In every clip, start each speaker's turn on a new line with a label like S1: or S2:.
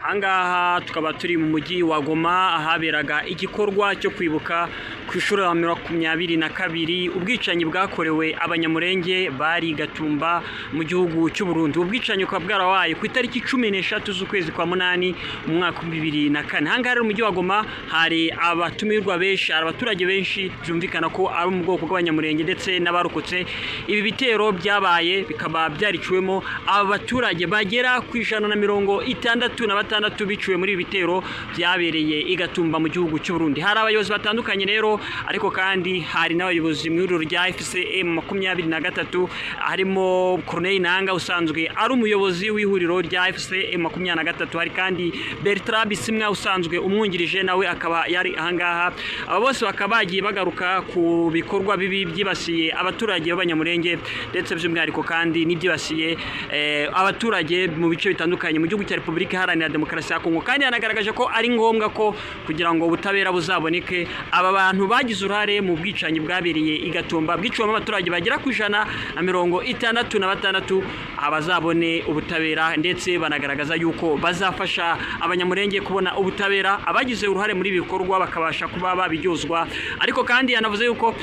S1: Ahangaha tukaba turi mu mujyi wa Goma ahaberaga igikorwa cyo kwibuka ku ishuri ya 22 ubwicanyi bwakorewe abanyamurenge bari Gatumba mu gihugu cy'u Burundi. Ubwicanyi ukaba bwarawaye ku itariki 13 z'ukwezi kwa munani mu mwaka wa 2004. Ahangaha rero mu mujyi wa Goma hari abatumirwa benshi, abaturage benshi byumvikana ko ari mu bwoko bw'abanyamurenge ndetse n'abarokotse. Ibi bitero byabaye bikaba byariciwemo abaturage bagera ku 166 biciwe muri ibi bitero byabereye i Gatumba mu gihugu cy'u Burundi. Hari abayobozi batandukanye rero, ariko kandi hari n'abayobozi mu ihuriro rya FCM 23 harimo Corneille Nanga usanzwe ari umuyobozi w'ihuriro rya FCM 23, hari kandi Bertrand Bisimwa usanzwe umwungirije nawe akaba yari ahangaha. Aba bose bakaba bagiye bagaruka ku bikorwa bibi byibasiye abaturage b'abanyamurenge ndetse by'umwihariko kandi n'ibyibasiye abaturage mu bice bitandukanye mu gihugu cya Repubulika Iharanira Demokarasi ya Kongo. Kandi yanagaragaje ko ari ngombwa ko kugira ngo ubutabera buzaboneke aba bantu bagize uruhare mu bwicanyi bwabereye i Gatumba bwiciwemo abaturage bagera ku 166 abazabone ubutabera, ndetse banagaragaza yuko bazafasha abanyamurenge kubona ubutabera abagize uruhare muri bikorwa bakabasha kuba babiryozwa. Ariko kandi yanavuze yuko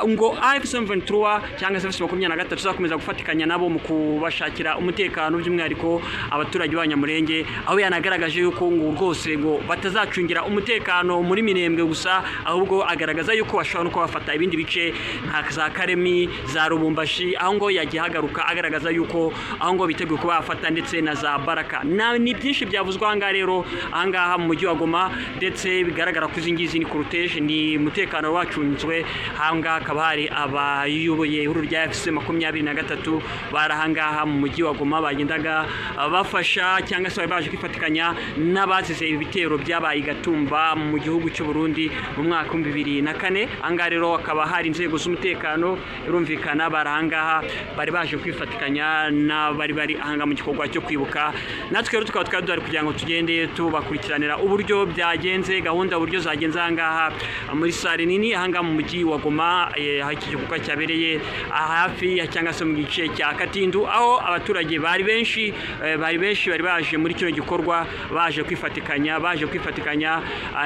S1: ngo AFC23 cyangwa se AFC23 tuzakomeza gufatikanya nabo mu kubashakira umutekano by'umwihariko abaturage b'abanyamurenge, aho yanagaragaje yuko ngo rwose ngo batazacungira umutekano muri Minembwe gusa, ahubwo agaragaza yuko bashobora no kubafata ibindi bice nka za Karemi, za Rubumbashi, aho ngo yagiye hagaruka agaragaza yuko aho ngo biteguye kuba bafata ndetse na za Baraka. Ni byinshi byavuzwe ahangaha rero ahangaha mu mujyi wa Goma, ndetse bigaragara ko izingizi ni cortege, ni umutekano wacunzwe. Ahangaha akaba hari abayoboye ihuriro rya FC 23 barahangaha mu mujyi wa Goma bagendaga bafasha cyangwa se baje kwifatikanya n'abazize ibitero byabaye i Gatumba mu gihugu cy'u Burundi mu mwaka wa 2004. Ahangaha rero akaba hari inzego z'umutekano birumvikana barahangaha bari baje kwifatikanya bari ahanga mu gikorwa cyo kwibuka. Natwe rero tukaba twari kugira ngo tugende tubakurikiranira uburyo byagenze, gahunda uburyo zagenze ahangaha muri sare nini ahangaha mu mujyi wa Goma, iki gikorwa cyabereye hafi cyangwa se mu gice cya Katindu, aho abaturage bari benshi bari baje muri kino gikorwa baje kwifatikanya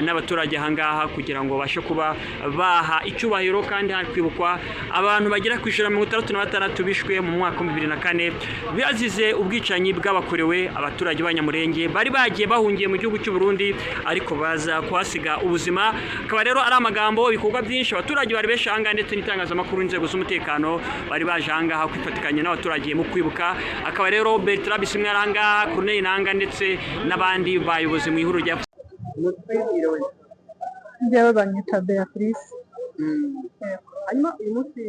S1: n'abaturage ahangaha kugira ngo bashe kuba baha icyubahiro kandi kwibukwa abantu bagera ku 166 bishwe mu mwaka wa 2004 bazize ubwicanyi bw'abakorewe abaturage b'abanyamurenge bari bagiye bahungiye mu gihugu cy'u Burundi ariko baza kuhasiga ubuzima. Akaba rero ari amagambo ibikorwa byinshi abaturage bari benshi ahangaha ndetse n'itangazamakuru inzego z'umutekano bari baje ahangaha kwifatikanya n'abaturage mu kwibuka. Akaba rero Bertrand Bisimwa ahangaha, Corneille Nanga ndetse n'abandi bayobozi mu ihuriro rya
S2: njyewe banyita Beatrice.
S3: Hanyuma uyu munsi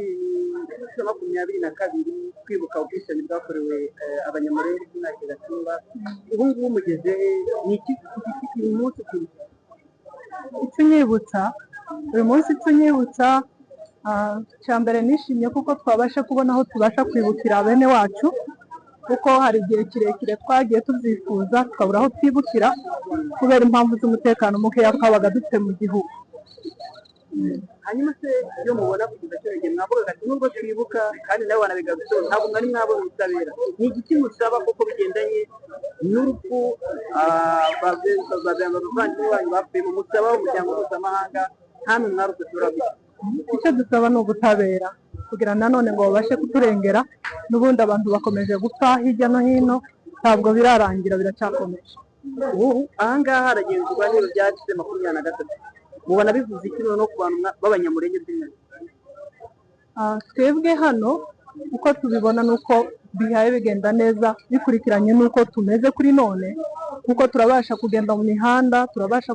S3: wa 22 kwibuka ubwicanyi bwakorewe abanyamurenge n'intare Gatumba, ubu ngubu mugeze ni iki uyu munsi
S2: uyu munsi tunyibutsa cyambere nishimye kuko twabasha kubona aho tubasha kwibukira bene wacu, kuko hari igihe kirekire twagiye tubyifuza tukabura aho twibukira kubera impamvu z'umutekano mukeya twabaga dufite mu gihugu.
S3: Hanyuma se iyo mubona kugeza cyane mwavuga ati nubwo twibuka kandi nawe wanabigaruka ntabwo mwari mwabona ubutabera, ni igiki musaba kuko bigendanye n'urupfu abavandimwe banyu bapfuye mu musaba w'umuryango mpuzamahanga ntamwe mwarukotora gusa?
S2: Icyo dusaba ni ubutabera kugira nanone ngo babashe kuturengera, n'ubundi abantu bakomeje gupfa hirya no hino, ntabwo birarangira, biracyakomeje.
S3: Ahangaha haragenzurwa n'ibiro bya FC 23, mubona bivuze iki no ku bantu b'abanyamurenge by'imyaka?
S2: Twebwe hano uko tubibona nuko bihaye bigenda neza bikurikiranye nuko tumeze kuri none, kuko turabasha kugenda mu mihanda, turabasha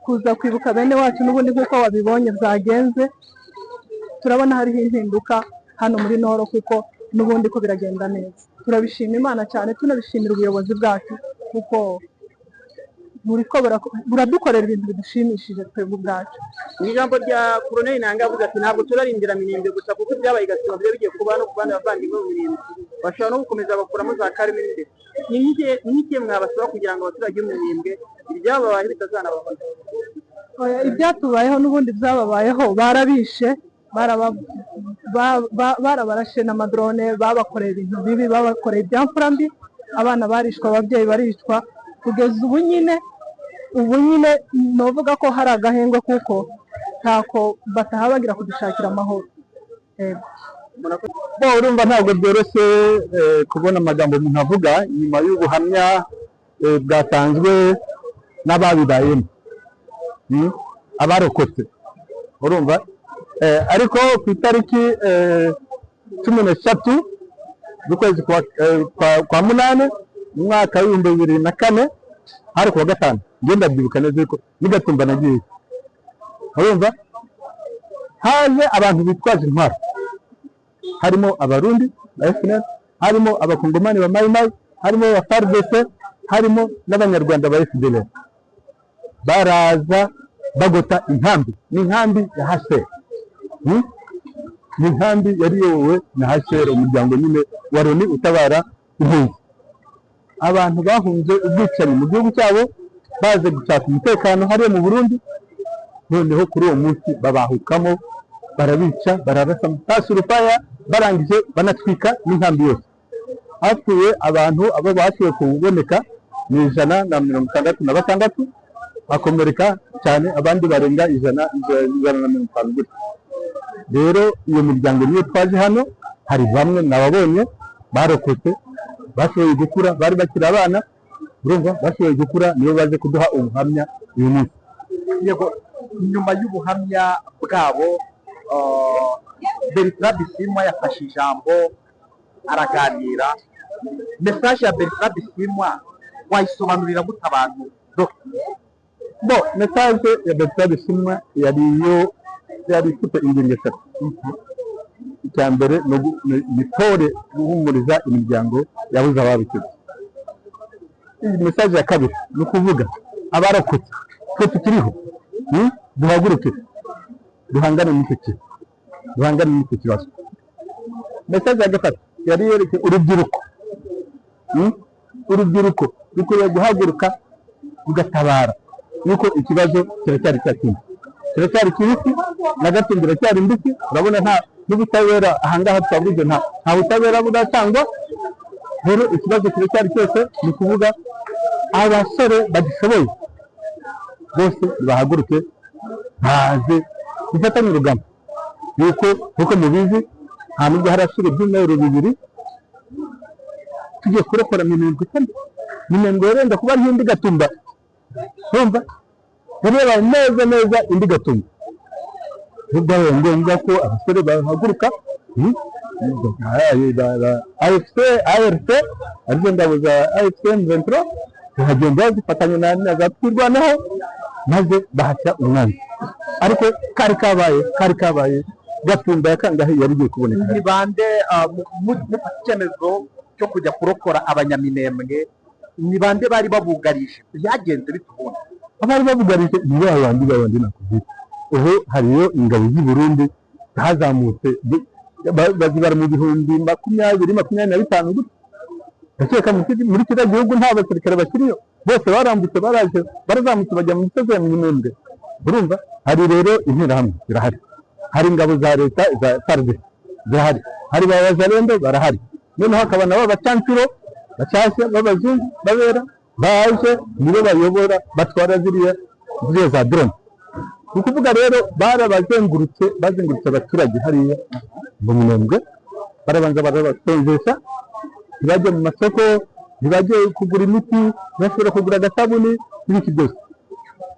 S2: kuza kwibuka bene wacu, n'ubundi nk'uko wabibonye byagenze turabona hariho impinduka hano muri Noro, kuko n'ubundi ko biragenda neza. Turabishima Imana cyane, tunabishimira ubuyobozi bwacu kuko buradukorera ibintu bidushimishije twebwe ubwacu.
S3: Ni ijambo rya Corneille Nanga avuga ati ntabwo turarindira Minembwe gusa kuko byabaye i Gatumba byo bigiye kuba no ku bandi bavandimwe mu Minembwe, bashobora no gukomeza bakuramo za Karemi ndetse ni nk'ikihe mwabasaba kugira ngo abaturage mu Minembwe ibyababaye bitazanabafata?
S2: Ibyatubayeho n'ubundi byababayeho, barabishe, barabarashe n'amadrone, babakoreye ibintu bibi, babakoreye ibyamfura mbi, abana barishwa, ababyeyi barishwa, kugeza ubu nyine novuga ko hari agahengwe kuko ntako bataha bagira kudushakira amahoro.
S4: Urumva ntabwo byoroshye kubona amagambo umuntu avuga nyuma y'ubuhamya bwatanzwe n'ababibayemo, abarokotse, urumva. Ariko ku itariki 13 z'ukwezi kwa munane mu mwaka w'2004 hari kuwa gatanu, ngenda byibuka neza yuko nigatumba nagiye, urumva, haje abantu bitwaje intwaro, harimo abarundi ba FNL, harimo abakongomani ba Mai Mai, harimo ba FARDC, harimo n'abanyarwanda ba FDL. Baraza bagota inkambi, n'inkambi ya HCR, n'inkambi yari yowe na HCR, umuryango nyine wa Loni utabara impunzi. Abantu bahunze ubwicanyi mu gihugu cyabo baze gushaka umutekano hariya mu Burundi, noneho kuri uwo munsi babahukamo, barabica, bararasa mutasu rufaya, barangije banatwika n'inkambi yose. Hapfuye abantu abo bashoboye kuboneka ni 166, bakomereka cyane abandi barenga 150. Rero iyo miryango niyo twaje hano, hari bamwe nababonye barokotse, bashoboye gukura, bari bakiri abana, urumva, bashoboye gukura, niyo baje kuduha ubuhamya uyu munsi.
S3: Yego, nyuma y'ubuhamya bwabo Bertrand Bisimwa yafashe ijambo araganira. Message ya Bertrand Bisimwa wayisobanurira gute abantu?
S4: Message ya Bertrand Bisimwa yari ifite ingingo eshatu. Icya mbere ni pole guhumuriza imiryango yabuze ababikoze. Iyi message ya kabiri ni ukuvuga abarokotse twe tukiriho, duhaguruke duhangane n'icyo kintu, duhangane n'icyo kibazo. Message ya gatatu yari yerekeye urubyiruko rukwiye guhaguruka rugatabara, nuko ikibazo kiracyari cyakindi, kiracyari kibisi na gato kiracyari mbisi. Urabona nta n'ubutabera ahangaha twavuze, nta butabera budatangwa. Rero ikibazo kiracyari cyose, ni ukuvuga abasore bagishoboye bose bahaguruke baze gufatanya urugamba, kuko mubizi nta nubwo harashira ibyumweru 2 tugiye kurokora Minembwe yenda kuba indi Gatumba, urumva, rero neza indi Gatumba. Bibaye ngombwa ko abasore bahaguruka, AFC arizo ngabo za AFC M23 bahagenda zifatanya na zatwirwanaho, maze bahaca umwanzi. Ariko kari kabaye Gatumba yakangahe yari giye kuboneka.
S3: Ni bande mufata icyemezo cyo kujya kurokora abanyaminembwe? Ni bande bari babugarije? Byagenze bitubona
S4: abari babugarije ni babandi nakubwira. Ubu hariyo ingabo z'i Burundi hazamutse bazibara mu 20-25 gutya. Ndakeka muri kiriya gihugu nta basirikare bakiriyo, bose barambutse barazamutse bajya mu misozi ya Minembwe, urumva. Hari rero interahamwe zirahari, hari ingabo za leta za FARDC zirahari, hari babazarendo barahari, noneho hakaba nabo bacancuro bashyashya b'abazungu babera baje nibo bayobora batwara ziriya za drone. Ni ukuvuga rero bazengurutse abaturage hariya mu Minembwe, barabanza barabatonjesha, ntibajye mu masoko, ntibajye kugura imiti, ntibashobora kugura agasabuni n'ibiki byose.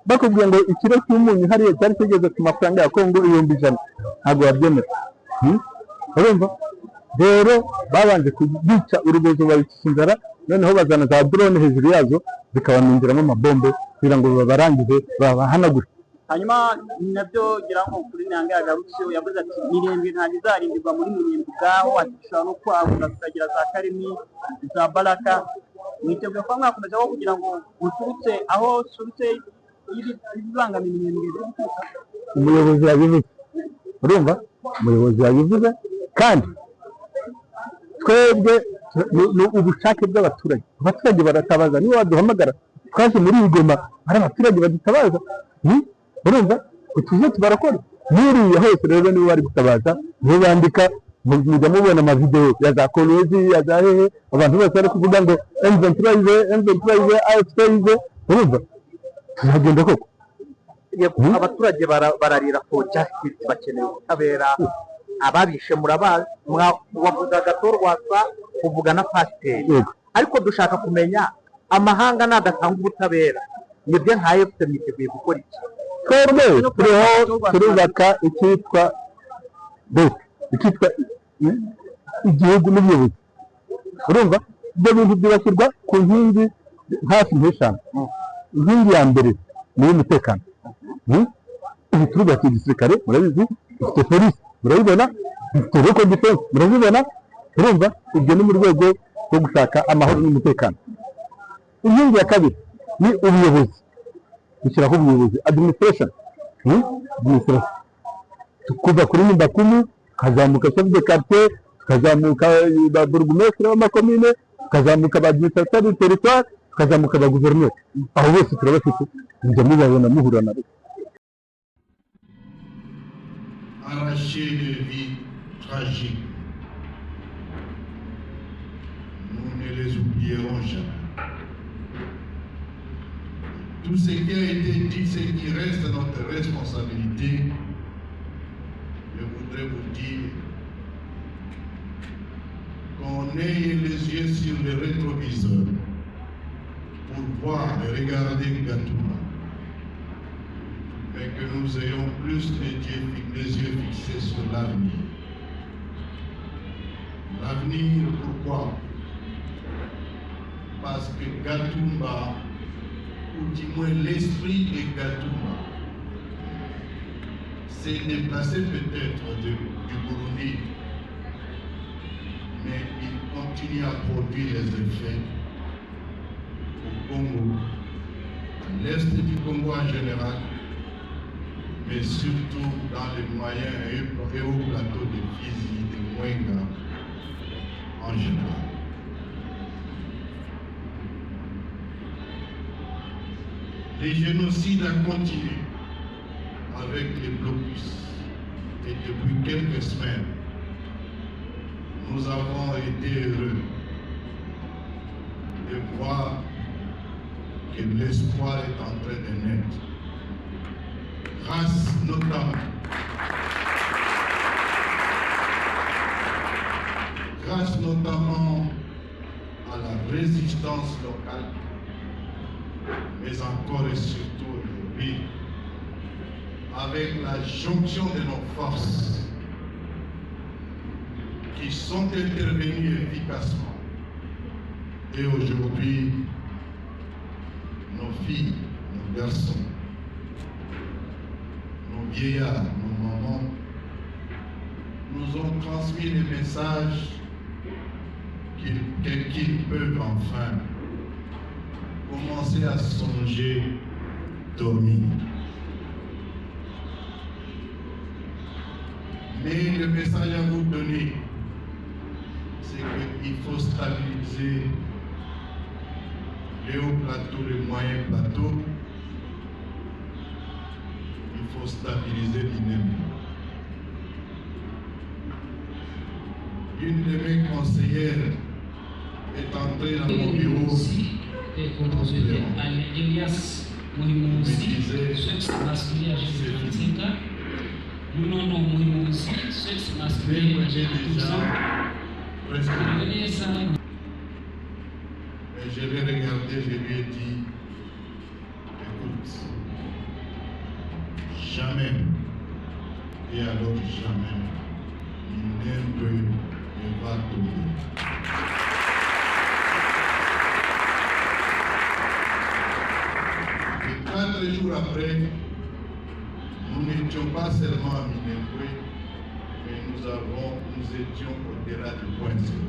S4: Bakubwiye ngo ikiro cy'umunyu hariya cyari kigeze ku mafaranga ya Kongo 100, ntabwo babyemera, urumva. Rero babanje kubica urubozo babicisha inzara, noneho bazana za drone hejuru yazo zikabamindiramo amabombe kugira ngo babarangize babahanagure.
S3: Hanyuma nabyo gira ngo kuri Nyange yagarutse, yavuze ati Minembwe ntabwo izarindirwa muri Minembwe ubwaho, ashobora no kwagura tukagira za Karimi, za Baraka. Mwiteguye ko mwakomeza kugira ngo muturutse aho surutse ibibangamiye Minembwe?
S4: Umuyobozi yabivuze, urumva, umuyobozi yabivuze, kandi twebwe ubushake bw'abaturage. Abaturage baratabaza, niba baduhamagara twaje muri Igoma hari abaturage badutabaza, urumva, utuze tubarakora n'uriya hose. Rero nibo bari gutabaza, nibo bandika mujya mubona amavideo ya za Kolwezi ya za hehe abantu bose bari kuvuga ngo M23 AFC urumva tuzagenda koko.
S3: Abaturage bararira ko justice bakeneye ubutabera, ababishe wavuga Gatorwasa kuvuga na pasiteri, ariko dushaka kumenya amahanga nadatanga ubutabera nibyo nka FPR mwiteguye gukora iki?
S4: Twebwe turubaka icyitwa igihugu n'ubuyobozi, urumva ibyo bintu byubakirwa ku nkingi hafi nk'eshanu. Inkingi ya mbere ni iy'umutekano, ubu turubaka igisirikare murabizi, dufite polisi murabibona, dufite local defense murabibona, urumva ibyo ni mu rwego rwo gushaka amahoro n'umutekano. Inkingi ya kabiri ni ubuyobozi, gushyiraho ubuyobozi administration, kuva kuri nyumba kumi tukazamuka chef de quartier, tukazamuka ba burugumestre w'amakomine, tukazamuka ba administrateur du territoire, tukazamuka ba gouverneur. Aho bose turabafite, njya mubabona muhura nabo.
S5: Arracher des vies tragiques, nous ne les oublierons jamais. Tout ce qui a été dit, ce qui reste de notre responsabilité, je voudrais vous dire qu'on ait les yeux sur le rétroviseur pour voir et regarder Gatouma, mais que nous ayons plus les yeux fixés sur l'avenir. L'avenir, pourquoi? Parce que Gatouma, ou du moins l'esprit de Gatouma, s'est déplacé peut-être du Burundi, mais il continue à produire les effets au Congo, à l'est du Congo en général, mais surtout dans les moyens et au plateau de Fizi, de Mwenga en général. Les génocides ont continué avec les blocus et depuis quelques semaines, nous avons été heureux de voir que l'espoir est en train de naître. Grâce notamment à la résistance locale, mais encore et surtout aujourd'hui, avec la jonction de nos forces qui sont intervenues efficacement. Et aujourd'hui, nos filles, nos garçons, nos vieillards, nos mamans, nous ont transmis le message qu'ils peuvent enfin commencer à songer dormir. Mais le message à vous donner, c'est qu'il faut stabiliser les hauts plateaux, les moyens plateaux. Il faut stabiliser l'INEM. Une de mes conseillères est entrée dans mon bureau.
S6: Composé d'Elias Moïmoussi, sexe masculin âgé de 35 ans. Nous nommons Moïmoussi, sexe masculin âgé de 12 ans.
S5: Mais je l'ai regardé, je lui ai dit, écoute, jamais, et alors jamais, l'INEM ne va tomber. 4 jours après, nous n'étions pas seulement à Minembwe, mais nous étions au-delà du point zéro.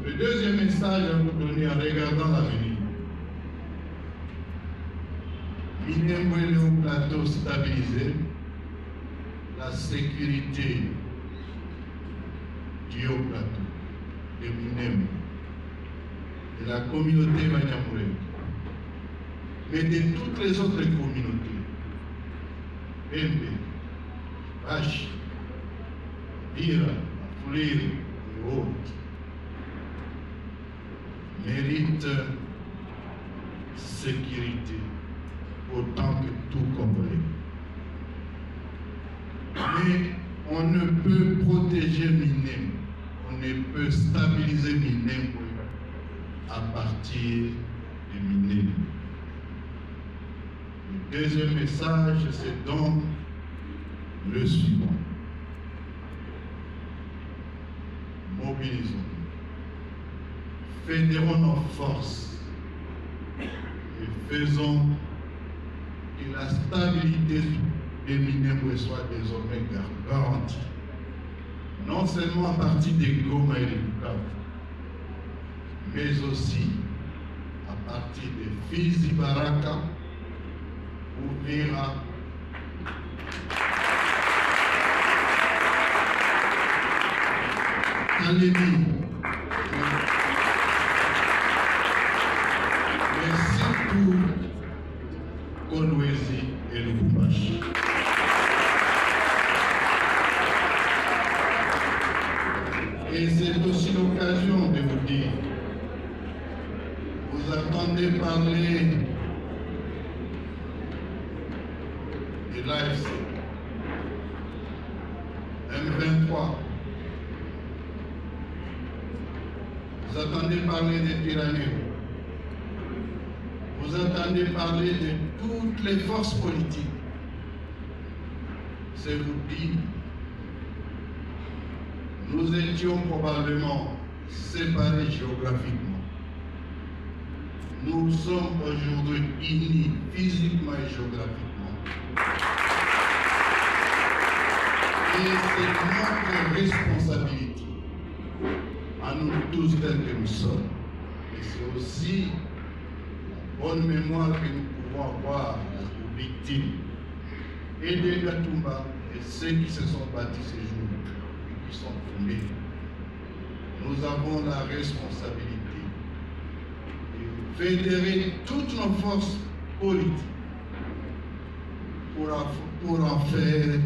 S5: Le deuxième message à vous donner en regardant l'avenir. Minembwe est au plateau stabilisé, la sécurité du haut plateau de Minembwe, de la communauté Banyamulenge, mais de toutes les autres communautés. Bembe, Bachi, Bira, Foulir et autres méritent sécurité autant que tout Congolais. Mais on ne peut protéger Miné, on ne peut stabiliser Miné à partir de Miné. Le deuxième message, c'est donc le suivant. Mobilisons, fédérons nos forces et faisons que la stabilité des Minembwe soit désormais garantie, non seulement à partir des Goma et des Bukavu, mais aussi à partir des Fizi Baraka, Uvira, Kalemi, mais surtout Kolwezi et Lubumbashi. Et c'est aussi l'occasion de vous dire, vous entendez parler de l'AFC, M23, vous entendez parler des tyrannies, vous entendez parler de toutes les forces politiques. C'est vous dire, nous étions probablement séparés géographiquement. Nous sommes aujourd'hui unis physiquement et géographiquement. Et c'est notre responsabilité, à nous tous tels que nous sommes. Et c'est aussi la bonne mémoire que nous pouvons avoir aux victimes et des Gatumba et ceux qui se sont battus ces jours et qui sont tombés. Nous avons la responsabilité de fédérer toutes nos forces politiques pour en faire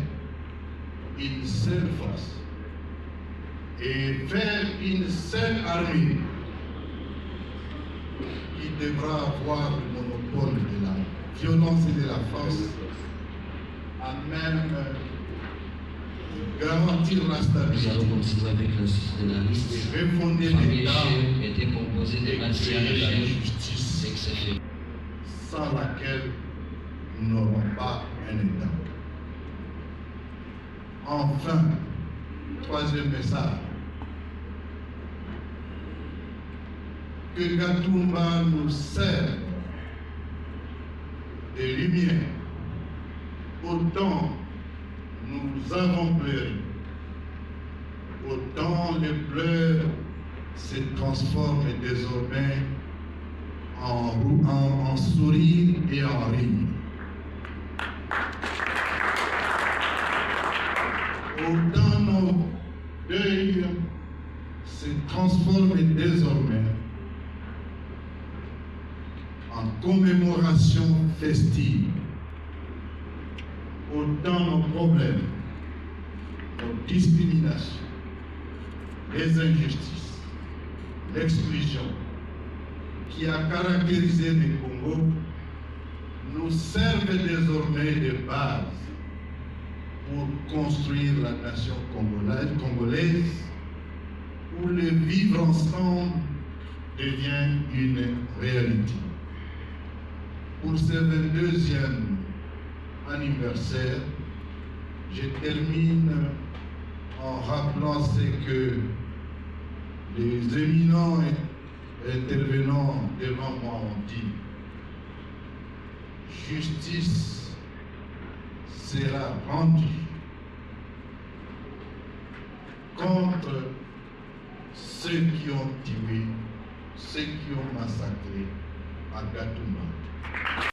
S5: une seule force et faire une seule armée qui devra avoir le monopole de la violence et de la force, à même de garantir la stabilité.
S6: Nous allons continuer avec le de la liste.
S5: Et refonder
S6: Famille
S5: l'État
S6: Chef était composée de
S5: et
S6: Martial
S5: créer la
S6: Chef,
S5: justice,
S6: ex-chef.
S5: sans laquelle nous n'aurons pas un État. Enfin, troisième message, que Gatumba nous serve de lumière. Autant nous avons pleuré, autant les pleurs se transforment désormais en sourire et en rire. Autant nos deuils se transforment désormais en commémoration festive. Autant nos problèmes, nos discriminations, les injustices, l'exclusion qui a caractérisé le Congo nous servent désormais de base pour construire la nation congolaise où le vivre ensemble devient une réalité. Pour ce 22e anniversaire, je termine en rappelant ce que les éminents intervenants devant moi ont dit. Justice sera rendue contre ceux qui ont tué, ceux qui ont massacré à Gatumba.